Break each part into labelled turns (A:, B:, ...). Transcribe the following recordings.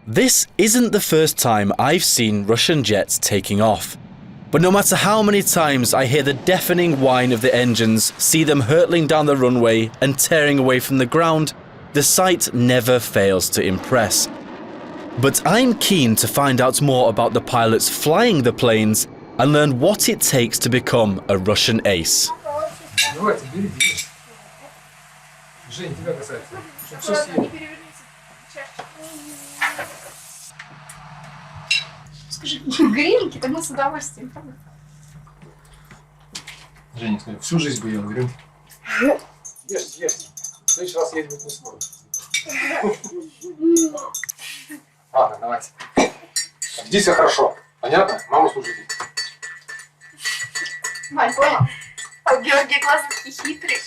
A: This isn't the first time I've seen Russian jets taking off. But no matter how many times I hear the deafening whine of the engines, see them hurtling down the runway and tearing away from the ground, the sight never fails to impress. But I'm keen to find out more about the pilots flying the planes and learn what it takes to become a Russian ace.
B: Скажи, гринки, так мы с удовольствием, правда?
C: Женя, скажи, всю жизнь бы ел гринки. Ешьте, ешьте. В следующий раз есть быть не сможет. Ладно, давайте. Веди себя хорошо. Понятно? Маму слушайте.
B: Вань, понял? А у Георгия глаза такие хитрые.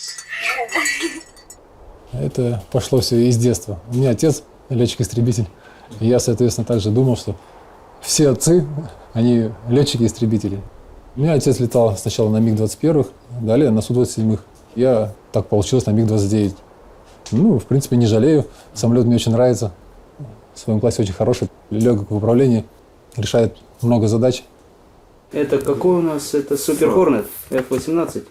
D: Это пошло все из детства. У меня отец летчик-истребитель. И я, соответственно, также думал, что все отцы, они летчики-истребители. У меня отец летал сначала на МиГ-21, далее на Су-27. Я так получилось на МиГ-29. Ну, в принципе, не жалею. Самолет мне очень нравится. В своем классе очень хороший. Легок в управлении. Решает много задач.
E: Это какой у нас? Это Супер Хорнет F-18?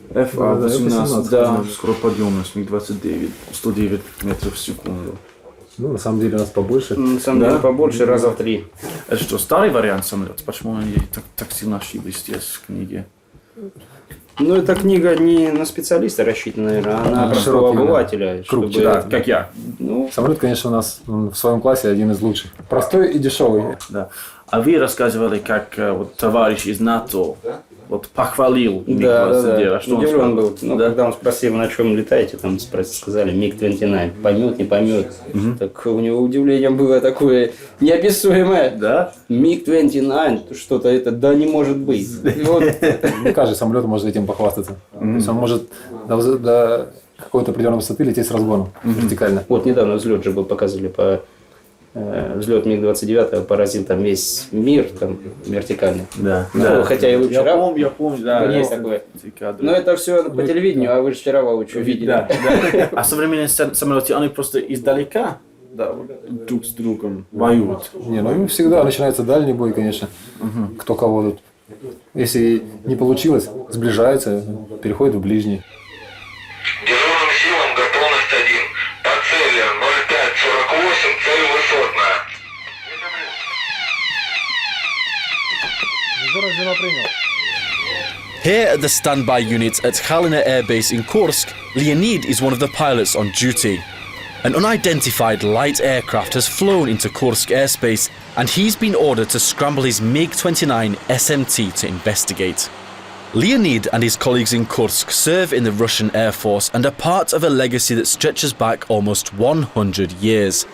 F: F-18,
D: да.
F: Скороподъемность МиГ-29, 109 метров в секунду.
D: Ну, на самом деле, у нас побольше.
E: На самом деле побольше, раза в 3.
F: Это что, старый вариант самолета? Почему они так сильно ошиблись здесь в книге?
E: Ну, эта книга не на специалиста рассчитана, наверное, а на простого обывателя.
D: Круг,
E: чтобы...
D: да,
F: Как я.
E: Ну,
D: самолет, конечно, у нас в своем классе один из лучших. Простой и дешевый.
F: Да. А вы рассказывали, как вот товарищ из НАТО вот похвалил МиГ-29.
E: да.
F: А что он
E: удивлен
F: сказал?
E: был. Ну, когда он спросил, на чем летаете, там сказали МиГ-29. Поймет, не поймет. Так у него удивление было такое неописуемое.
F: Да?
E: МиГ-29, что-то это, да не может быть. И вот,
D: Не каждый самолет может этим похвастаться. То есть он может до какой-то определенной высоты лететь с разгоном вертикально.
E: вот недавно взлет же был, показывали по взлет МиГ-29 поразил там весь мир там вертикально.
F: Да.
E: Ну, хотя и вы вчера.
F: Я помню, да.
E: Есть такое. Но это все по телевидению, а вы же вчера воочию видели.
F: Да. А современные самолеты, они просто издалека друг с другом воюют.
D: Не, ну и всегда начинается дальний бой, конечно. Кто кого тут. Если не получилось, сближаются, переходят в ближний.
G: Дежурным силам готовность 1. По цели 0548, цель высотная.
A: Here at the standby unit at Khalina Air Base in Kursk, Leonid is one of the pilots on duty. An unidentified light aircraft has flown into Kursk airspace and he's been ordered to scramble his MiG-29 SMT to investigate. Leonid and his colleagues in Kursk serve in the Russian Air Force and are part of a legacy that stretches back almost 100 years.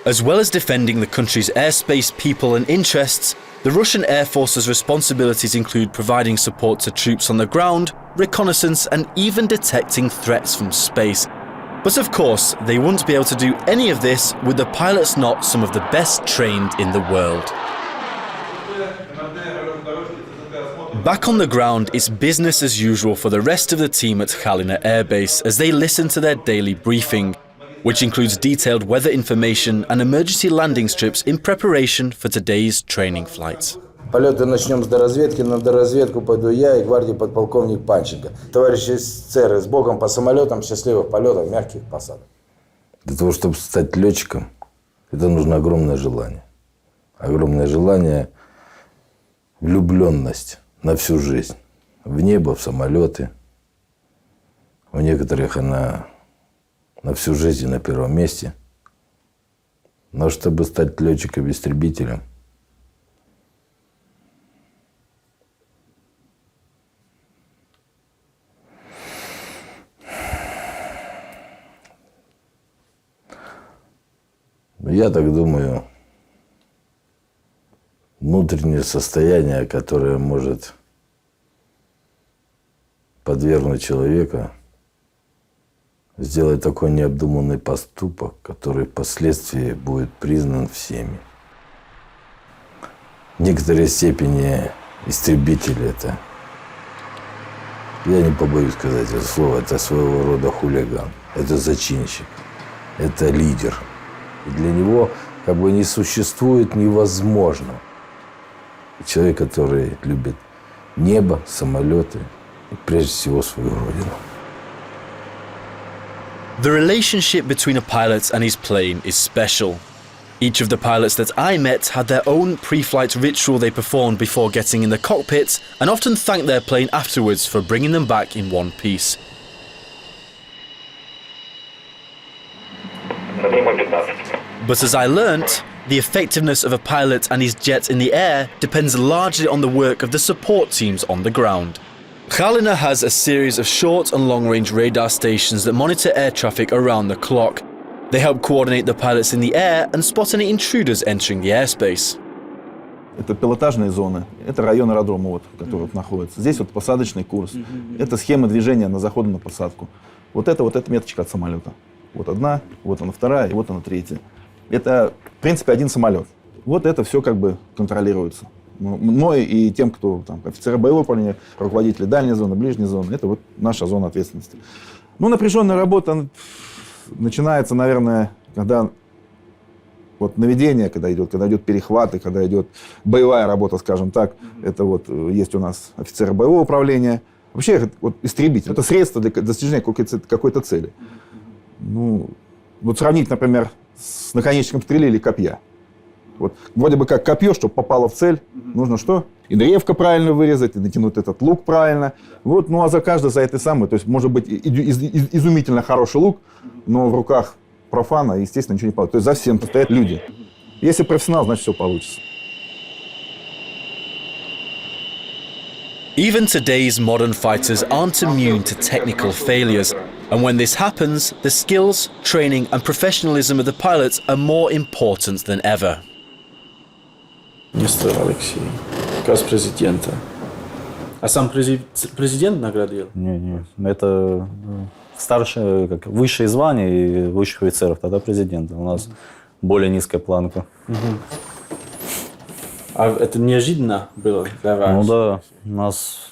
A: As well as defending the country's airspace, people and interests, the Russian Air Force's responsibilities include providing support to troops on the ground, reconnaissance and even detecting threats from space. But of course, they wouldn't be able to do any of this with the pilots not some of the best trained in the world. Back on the ground, it's business as usual for the rest of the team at Khalina Air Base as they listen to their daily briefing, which includes detailed weather information and emergency landing strips in preparation for today's training flights.
H: Полеты начнем с доразведки. На доразведку пойду я и гвардии подполковник Панченко. Товарищи офицеры, с Богом по самолетам, счастливых полетов, мягких посадок. Для того, чтобы стать летчиком, это нужно огромное желание. Огромное желание, влюбленность на всю жизнь. В небо, в самолеты. У некоторых она на всю жизнь на первом месте. Но чтобы стать летчиком-истребителем, я так думаю, внутреннее состояние, которое может подвергнуть человека сделать такой необдуманный поступок, который впоследствии будет признан всеми. В некоторой степени истребитель это, я не побоюсь сказать это слово, это своего рода хулиган, это зачинщик, это лидер. И для него как бы не существует невозможного. Человек, который любит небо, самолеты и прежде всего свою родину.
A: The relationship between a pilot and his plane is special. Each of the pilots that I met had their own pre-flight ritual they performed before getting in the cockpit and often thanked their plane afterwards for bringing them back in one piece. But as I learnt, the effectiveness of a pilot and his jet in the air depends largely on the work of the support teams on the ground. Khalina has a series of short and long-range radar stations that monitor air traffic around the clock. They help coordinate the pilots in the air and spot any intruders entering the airspace.
I: Это пилотажные зоны, это район аэродрома, вот, который вот находится. Здесь вот посадочный курс, это схема движения на заход и на посадку. Вот это меточка от самолета. Вот одна, вот она вторая и вот она третья. Это, в принципе, один самолет. Вот это все как бы контролируется. Мной и тем, кто там, офицеры боевого управления, руководители дальней зоны, ближней зоны, это вот наша зона ответственности. Ну, напряженная работа начинается, наверное, когда вот наведение, когда идет перехват, и когда идет боевая работа, скажем так. Это вот есть у нас офицеры боевого управления. Вообще, вот истребитель, это средство для достижения какой-то цели. Ну, вот сравнить, например, с наконечником стрелы или копья. Вот, вроде бы как копье, чтобы попало в цель, нужно что? И древко правильно вырезать, и натянуть этот лук правильно. Вот, ну а за этой самой, то есть может быть изумительно хороший лук, но в руках профана, естественно, ничего не получится. То есть за всем стоят люди. Если профессионал, значит все получится.
A: Even today's modern fighters aren't immune to technical failures, and when this happens, the skills, training and professionalism of the pilots are more important than ever.
F: Нестор Алексей, указ президента. А сам президент наградил?
J: Не. Это старшее, как высшее звание и высших офицеров, тогда президента. У нас более низкая планка.
F: А это неожиданно было для вас?
J: Ну да, нас,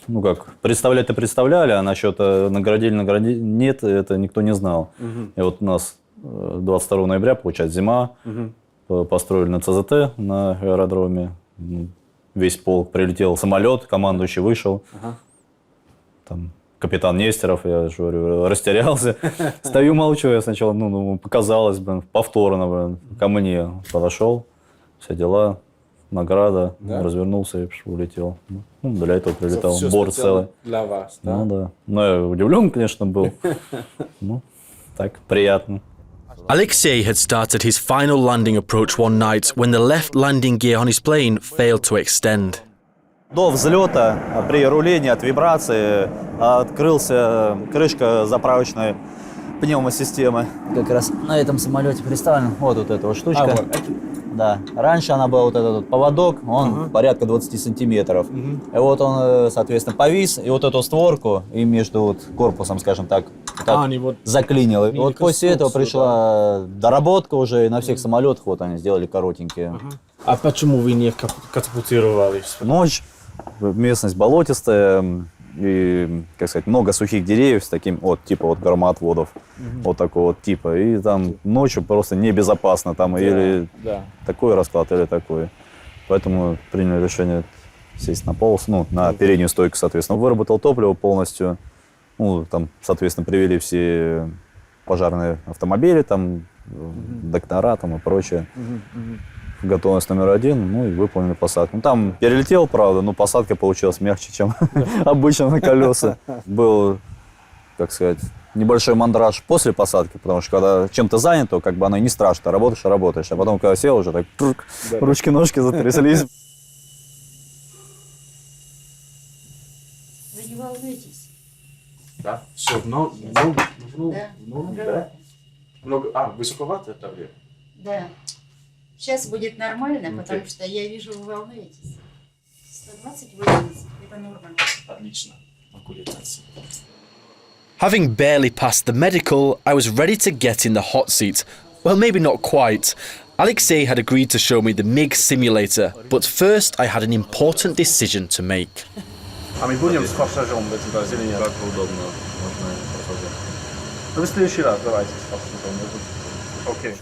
J: представлять-то представляли, а насчет наградили нет, это никто не знал. И вот у нас 22 ноября, получается, зима, построили на ЦЗТ на аэродроме, весь полк прилетел, самолет, командующий вышел, там капитан Нестеров, я же говорю, растерялся, стою молчу, я сначала, показалось, повторно, ко мне подошел, все дела. Награда, развернулся и улетел. Для этого прилетал. Борт целый.
F: Для вас, да?
J: Ну да. Но я удивлен, конечно, был. Так, приятно.
A: Alexei had started his final landing approach one night when the left landing gear on his plane failed to extend.
J: До взлета, при рулении от вибрации, открылся крышка заправочной пневмосистемы. Как раз на этом самолете представлена вот эта вот штучка. Да. Раньше она была вот этот поводок, он порядка 20 сантиметров. И вот он, соответственно, повис, и вот эту створку, и между вот корпусом, скажем так, заклинило. И вот после этого пришла доработка уже, и на всех самолетах вот они сделали коротенькие.
F: А почему вы не катапультировались?
J: Ночь, местность болотистая, и, как сказать, много сухих деревьев с таким, типа громоотводов, вот такого вот типа. И там ночью просто небезопасно, там или такой расклад, или такой. Поэтому приняли решение сесть на полосу, на переднюю стойку, соответственно. Выработал топливо полностью, там, соответственно, привели все пожарные автомобили, там, доктора там и прочее. Готовность номер 1, и выполнили посадку. Там перелетел, правда, но посадка получилась мягче, чем обычно на колеса. Был, как сказать, небольшой мандраж после посадки, потому что когда чем-то занят, то как бы оно и не страшно, работаешь. А потом, когда сел, уже так ручки-ножки затряслись.
K: Вы не волнуйтесь.
F: Да? Все, высоковато это время?
K: Да. Сейчас будет нормально, потому что я вижу, вы волнуетесь. 120-80, это нормально.
F: Отлично. Могу летать.
A: Having barely passed the medical, I was ready to get in the hot seat. Well, maybe not quite. Alexei had agreed to show me the MiG simulator, but first I had an important decision to make.
F: А мы будем с форсажом в этом разе или нет? Как удобно. Можно форсажом. В следующий раз давайте с форсажом. Окей.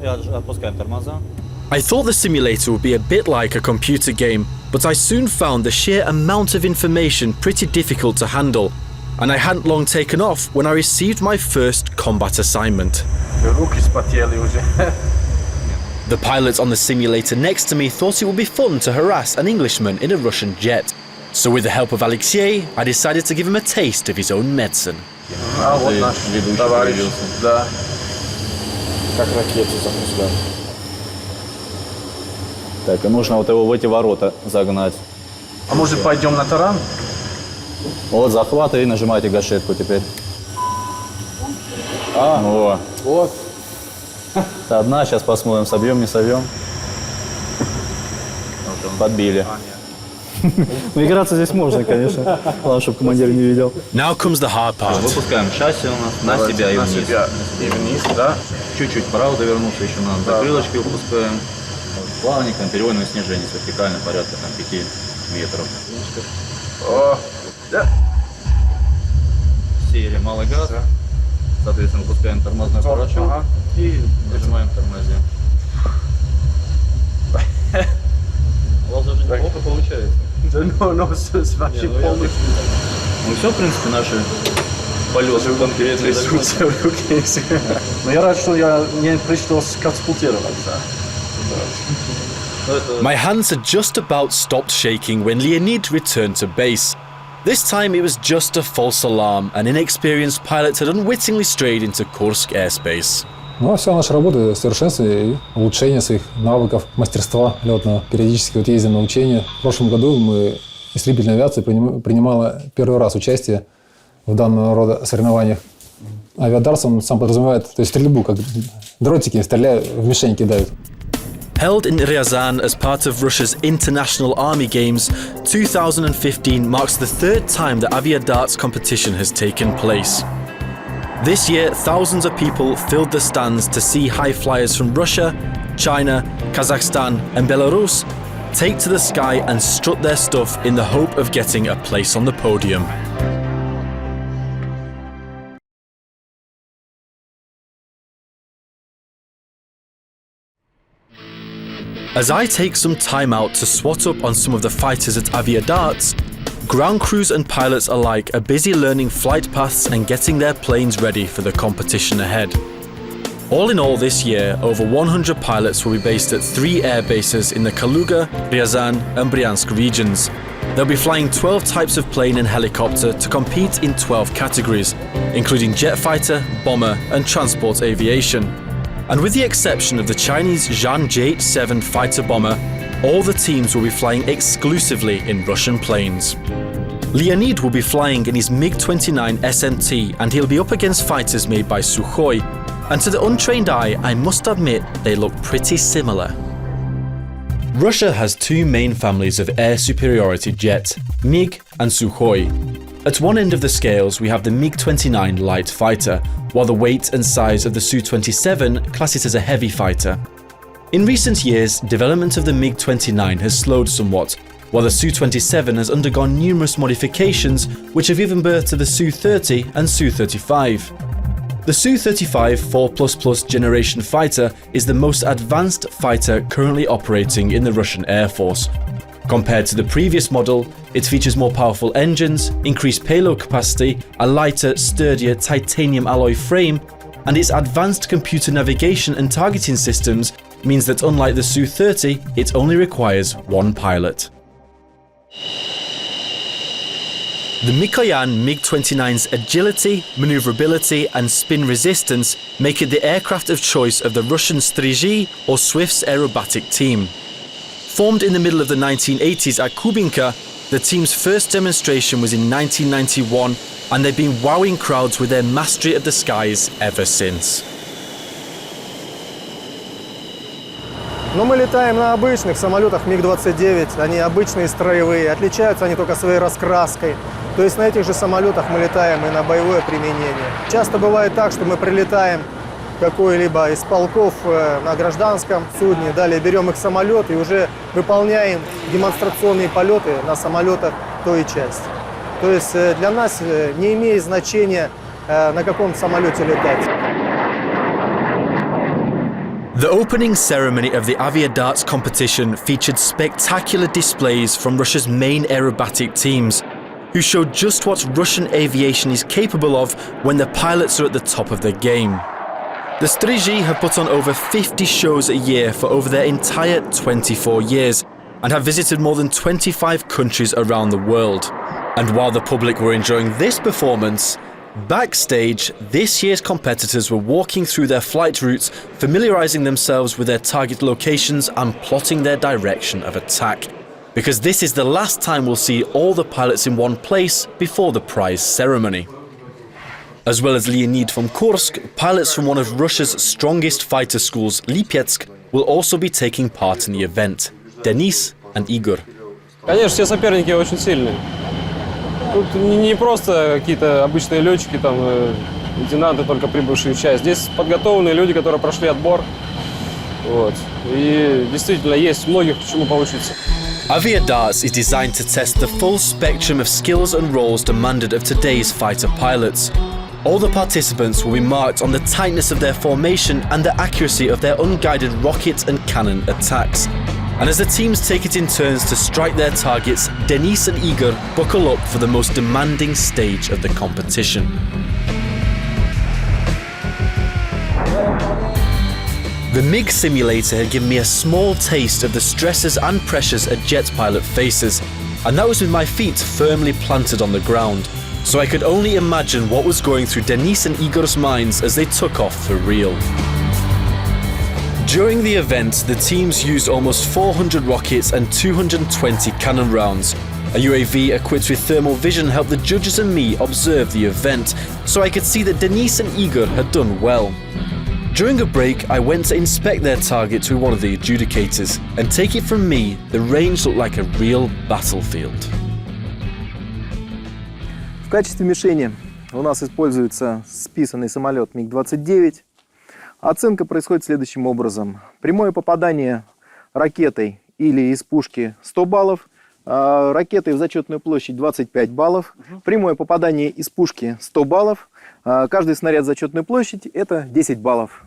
J: И отпускаем тормоза.
A: I thought the simulator would be a bit like a computer game, but I soon found the sheer amount of information pretty difficult to handle, and I hadn't long taken off when I received my first combat assignment. The pilot on the simulator next to me thought it would be fun to harass an Englishman in a Russian jet. So with the help of Alexei, I decided to give him a taste of his own medicine.
C: А вот наш товарищ, да. Как ракету запускал.
J: Так, и нужно вот его в эти ворота загнать.
C: А может пойдем на таран?
J: Вот захват и нажимайте гашетку теперь. Во.
C: Вот.
J: Это одна, сейчас посмотрим, собьем, не собьем. Подбили. Ну, играться здесь можно, конечно. Главное, чтобы командир не видел.
A: Now comes the hard part.
J: Выпускаем шасси у нас на себя и вниз.
C: И вниз, да.
J: Чуть-чуть вправо довернуться еще надо. Закрылочки выпускаем. Плавненько, переводное снижение с вертикально порядка там 5 метров.
C: О, да.
J: Сели малый газ. Соответственно, выпускаем тормозной порошок и нажимаем тормозим. У вас даже неплохо получается.
C: Но вообще полностью.
J: Ну все, в принципе, наши полеты конкретные
C: трясутся в руке. Но я рад, что я не пришлось катапультироваться.
A: My hands had just about stopped shaking when Leonid returned to base. This time it was just a false alarm. An inexperienced pilot had unwittingly strayed into Kursk airspace.
D: Ну, а вся наша работа — совершенствование и улучшение своих навыков, мастерства летного. Периодически вот ездим на учения. В прошлом году мы, истребительная авиация, принимала первый раз участие в данного рода соревнованиях. Авиадарс, он сам подразумевает, то есть стрельбу, как дротики, стреляя, в мишень кидают.
A: Held in Ryazan as part of Russia's International Army Games, 2015 marks the third time the Aviadarts competition has taken place. This year, thousands of people filled the stands to see high flyers from Russia, China, Kazakhstan and Belarus take to the sky and strut their stuff in the hope of getting a place on the podium. As I take some time out to swat up on some of the fighters at Aviadarts, ground crews and pilots alike are busy learning flight paths and getting their planes ready for the competition ahead. All in all this year, over 100 pilots will be based at 3 air bases in the Kaluga, Ryazan and Bryansk regions. They'll be flying 12 types of plane and helicopter to compete in 12 categories, including jet fighter, bomber and transport aviation. And with the exception of the Chinese Zhan J-7 fighter bomber, all the teams will be flying exclusively in Russian planes. Leonid will be flying in his MiG-29 SMT and he'll be up against fighters made by Sukhoi. And to the untrained eye, I must admit they look pretty similar. Russia has 2 main families of air superiority jets, MiG and Sukhoi. At one end of the scales we have the MiG-29 light fighter, while the weight and size of the Su-27 class it as a heavy fighter. In recent years, development of the MiG-29 has slowed somewhat, while the Su-27 has undergone numerous modifications which have given birth to the Su-30 and Su-35. The Su-35 4++ generation fighter is the most advanced fighter currently operating in the Russian Air Force. Compared to the previous model, it features more powerful engines, increased payload capacity, a lighter, sturdier titanium alloy frame, and its advanced computer navigation and targeting systems means that unlike the Su-30, it only requires 1 pilot. The Mikoyan MiG-29's agility, maneuverability and spin resistance make it the aircraft of choice of the Russian Strizhi or Swifts aerobatic team. Formed in the middle of the 1980s at Kubinka, the team's first demonstration was in 1991 and they've been wowing crowds with their mastery of the skies ever since.
L: Но мы летаем на обычных самолетах МиГ-29, они обычные строевые, отличаются они только своей раскраской. То есть на этих же самолетах мы летаем и на боевое применение. Часто бывает так, что мы прилетаем в какой-либо из полков на гражданском судне, далее берем их самолет и уже выполняем демонстрационные полеты на самолетах той части. То есть для нас не имеет значения, на каком самолете летать.
A: The opening ceremony of the Aviadarts competition featured spectacular displays from Russia's main aerobatic teams, who showed just what Russian aviation is capable of when the pilots are at the top of their game. The Strigi have put on over 50 shows a year for over their entire 24 years and have visited more than 25 countries around the world. And while the public were enjoying this performance, backstage, this year's competitors were walking through their flight routes, familiarising themselves with their target locations and plotting their direction of attack. Because this is the last time we'll see all the pilots in one place before the prize ceremony. As well as Leonid from Kursk, pilots from one of Russia's strongest fighter schools, Lipetsk, will also be taking part in the event. Denis and Igor.
M: Конечно, все соперники очень сильные. Тут не просто какие-то обычные летчики, там, лейтенанты, только прибывшие в часть. Здесь подготовленные люди, которые прошли отбор. Вот. И действительно есть многих чему поучиться.
A: Aviadarts is designed to test the full spectrum of skills and roles demanded of today's fighter pilots. All the participants will be marked on the tightness of their formation and the accuracy of their unguided rocket and cannon attacks. And as the teams take it in turns to strike their targets, Denis and Igor buckle up for the most demanding stage of the competition. The MiG simulator had given me a small taste of the stresses and pressures a jet pilot faces, and that was with my feet firmly planted on the ground. So I could only imagine what was going through Denis and Igor's minds as they took off for real. During the event, the teams used almost 400 rockets and 220 cannon rounds. A UAV equipped with thermal vision helped the judges and me observe the event, so I could see that Denis and Igor had done well. During a break, I went to inspect their targets with one of the adjudicators, and take it from me, the range looked like a real battlefield.
L: В качестве мишени у нас используется списанный самолет МиГ-29. Оценка происходит следующим образом. Прямое попадание ракетой или из пушки 100 баллов, ракетой в зачетную площадь 25 баллов, прямое попадание из пушки 100 баллов, каждый снаряд в зачетную площадь это 10 баллов.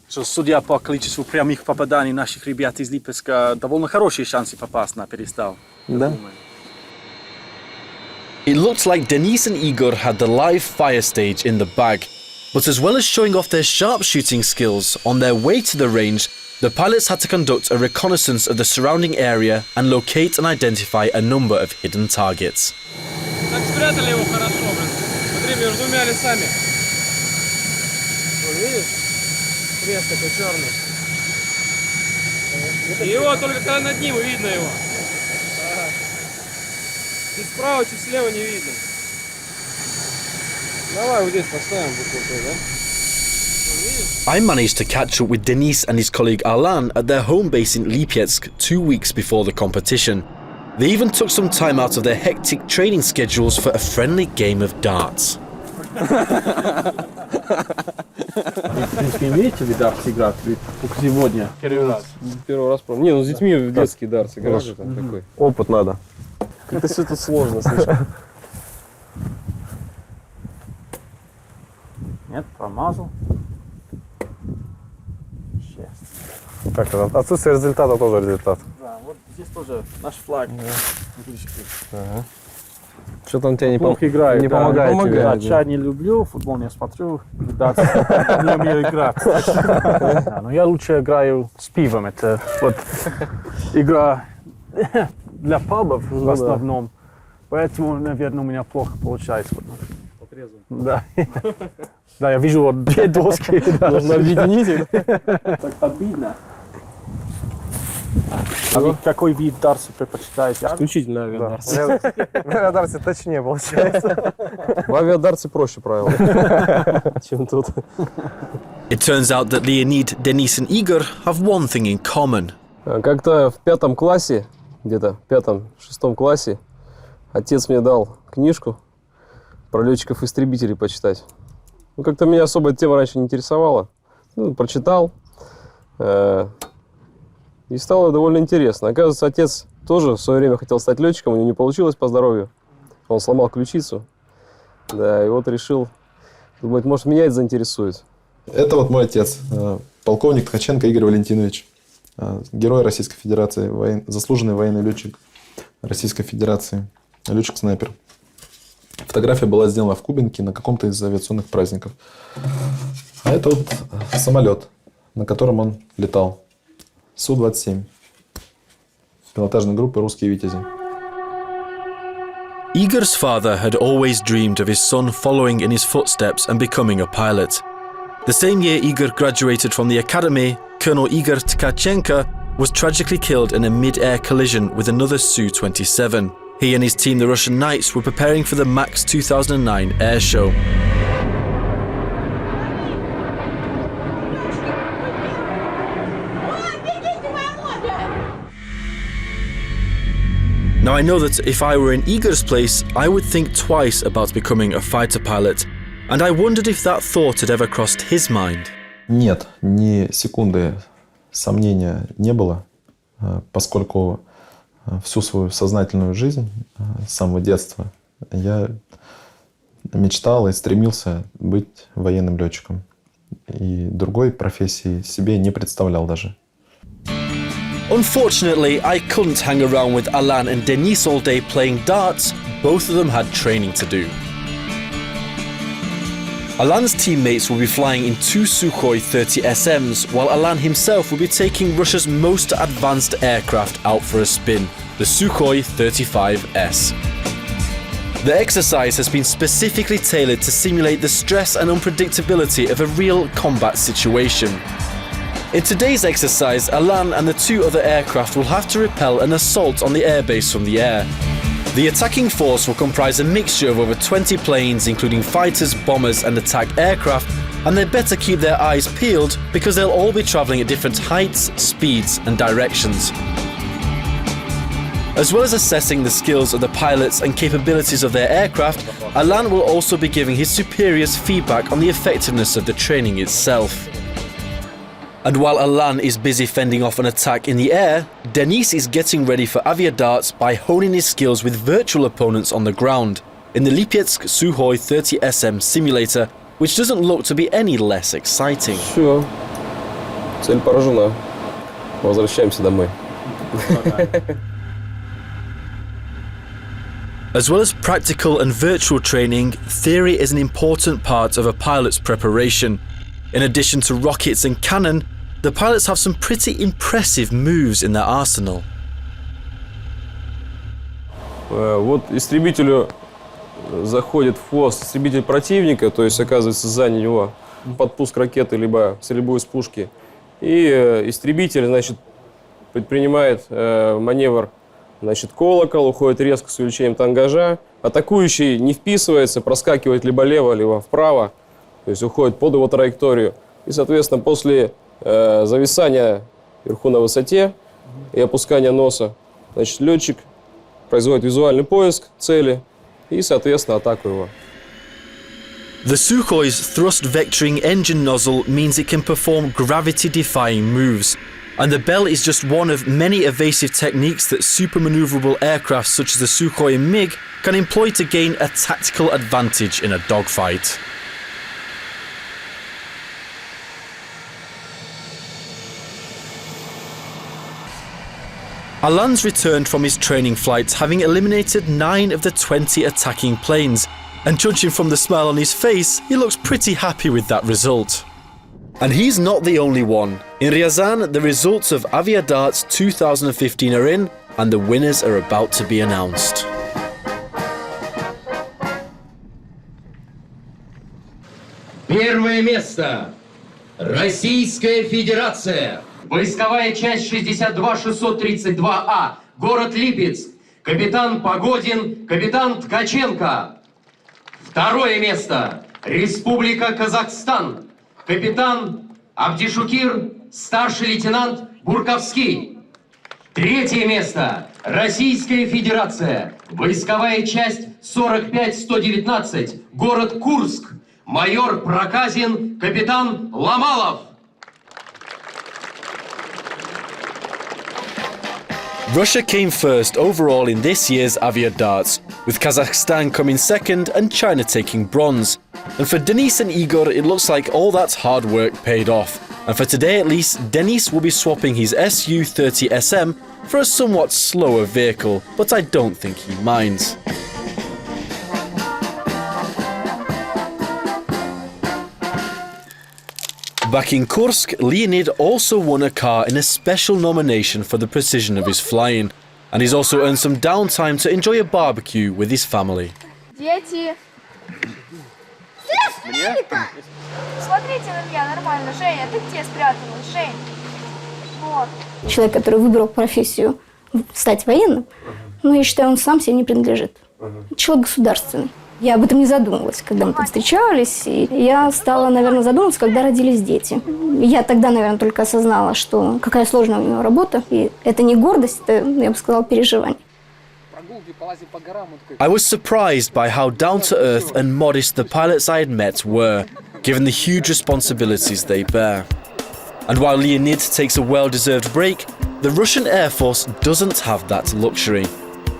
F: Судя по количеству прямых попаданий наших ребят из Липецка, довольно хорошие шансы попасть на пьедестал.
L: Да.
A: It looked like Denis and Igor had the live fire stage in the bag, but as well as showing off their sharpshooting skills, on their way to the range, the pilots had to conduct a reconnaissance of the surrounding area and locate and identify a number of hidden targets.
M: Так спрятали его хорошо, блин. Смотри, между двумя лесами. Вон, видишь? Крест такой черный. И его только когда над ним видно его. Чуть справа, чуть слева не видно. Давай вот здесь поставим букву, да?
A: I managed to catch up with Denis and his colleague Alan at their home base in Lipetsk 2 weeks before the competition. They even took some time out of their hectic training schedules for a friendly game of darts.
F: В принципе, имеете ли дартс играть? Только сегодня?
M: Первый раз. Первый раз пробовал. Не, ну с детьми в детский дартс играешь. Такой.
J: Опыт надо.
M: Как-то все тут сложно слишком.
F: Нет, промазал.
J: Так, отсутствие результата тоже результат.
F: Да, вот здесь тоже наш флаг.
J: Ага. Что там тебе
F: Плохо играет,
J: не
F: да.
J: помогает тебе?
F: Да, чай не люблю, футбол не смотрю, дартс не умею играть. Да, но я лучше играю с пивом. Это вот игра для пабов в основном. Поэтому, наверное, у меня плохо получается. Да. Да, я вижу вот две доски.
M: Нужно объединить.
F: Так обидно. А вы какой вид дартса предпочитаете?
M: Исключительно авиадарс.
L: В авиадарсе точнее получается.
M: В авиадарсе проще правила, чем тут.
A: It turns out that Leonid, Denis and Igor have one thing in common.
M: Как-то в 5 классе, где-то в 5-6 классе, отец мне дал книжку про летчиков-истребителей почитать. Ну, как-то меня особо эта тема раньше не интересовала. Ну, прочитал. И стало довольно интересно. Оказывается, отец тоже в свое время хотел стать летчиком, у него не получилось по здоровью. Он сломал ключицу. Да, и вот решил, думает, может, меня это заинтересует.
I: Это вот мой отец, полковник Ткаченко Игорь Валентинович, герой Российской Федерации, заслуженный военный летчик Российской Федерации, летчик-снайпер. Фотография была сделана в Кубинке на каком-то из авиационных праздников. А это вот самолет, на котором он летал. Су-27. Пилотажной группы «Русские витязи».
A: Igor's father had always dreamed of his son following in his footsteps and becoming a pilot. The same year Igor graduated from the academy, Colonel Igor Tkachenko was tragically killed in a mid-air collision with another Su-27. He and his team, the Russian Knights, were preparing for the MAX 2009 air show. Now I know that if I were in Igor's place, I would think twice about becoming a fighter pilot, and I wondered if that thought had ever crossed his mind.
I: Нет, ни секунды сомнения не было, поскольку всю свою сознательную жизнь с самого детства я мечтал и стремился быть военным летчиком. И другой профессии себе не представлял даже.
A: Unfortunately, I couldn't hang around with Alan and Denis all day playing darts. Both of them had training to do. Alan's teammates will be flying in two Sukhoi 30SMs, while Alan himself will be taking Russia's most advanced aircraft out for a spin, the Sukhoi 35S. The exercise has been specifically tailored to simulate the stress and unpredictability of a real combat situation. In today's exercise, Alan and the two other aircraft will have to repel an assault on the airbase from the air. The attacking force will comprise a mixture of over 20 planes, including fighters, bombers and attack aircraft, and they better keep their eyes peeled because they'll all be travelling at different heights, speeds and directions. As well as assessing the skills of the pilots and capabilities of their aircraft, Alan will also be giving his superiors feedback on the effectiveness of the training itself. And while Alan is busy fending off an attack in the air, Denis is getting ready for Aviadarts by honing his skills with virtual opponents on the ground in the Lipetsk Sukhoi 30SM simulator, which doesn't look to be any less exciting.
M: Все. Цель поражена. Возвращаемся домой.
A: As well as practical and virtual training, theory is an important part of a pilot's preparation. In addition to rockets and cannon, the pilots have some pretty impressive moves in their arsenal.
M: Вот истребителю заходит в хвост истребитель противника, то есть оказывается сзади него подпуск ракеты либо стрельбу из пушки. И истребитель, значит, предпринимает маневр, значит, колокол, уходит резко с увеличением тангажа. Атакующий не вписывается, проскакивает либо лево, либо вправо, то есть уходит под его траекторию. И, соответственно, после зависания вверху на высоте и опускания носа, значит, летчик производит визуальный поиск цели и, соответственно, атаку его.
A: The Sukhoi's thrust vectoring engine nozzle means it can perform gravity-defying moves, and the bell is just one of many evasive techniques that super-maneuverable aircraft such as the Sukhoi and MiG can employ to gain a tactical advantage in a dogfight. Alan's returned from his training flights having eliminated 9 of the 20 attacking planes, and judging from the smile on his face, he looks pretty happy with that result. And he's not the only one. In Ryazan, the results of Aviadarts 2015 are in, and the winners are about to be announced.
N: Первое место. Российская Федерация. Войсковая часть 62632А. Город Липецк. Капитан Погодин, капитан Ткаченко. Второе место. Республика Казахстан. Капитан Абдишукир, старший лейтенант Бурковский. Третье место. Российская Федерация. Войсковая часть 45119. Город Курск. Майор Проказин, капитан Ломалов.
A: Russia came first overall in this year's Aviadarts, with Kazakhstan coming second and China taking bronze. And for Denis and Igor, it looks like all that hard work paid off. And for today at least, Denis will be swapping his Su-30 SM for a somewhat slower vehicle, but I don't think he minds. Back in Kursk, Leonid also won a car in a special nomination for the precision of his flying, and he's also earned some downtime to enjoy a barbecue with his family.
B: Дети. Смотрите на меня нормально. Женя, ты где спряталась? Жень. Вот.
O: Человек, который выбрал профессию стать военным, но я считаю, он сам себе не принадлежит. Человек государственный. Я об этом не задумывалась, когда мы там встречались. И я стала, наверное, задумываться, когда родились дети. Я тогда, наверное, только осознала, что какая сложная у него работа. И это не гордость, это, я бы сказала, переживание.
A: I was surprised by how down-to-earth and modest the pilots I had met were, given the huge responsibilities they bear. And while Leonid takes a well-deserved break, the Russian Air Force doesn't have that luxury.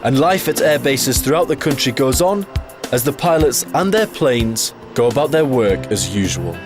A: And life at air bases throughout the country goes on, as the pilots and their planes go about their work as usual.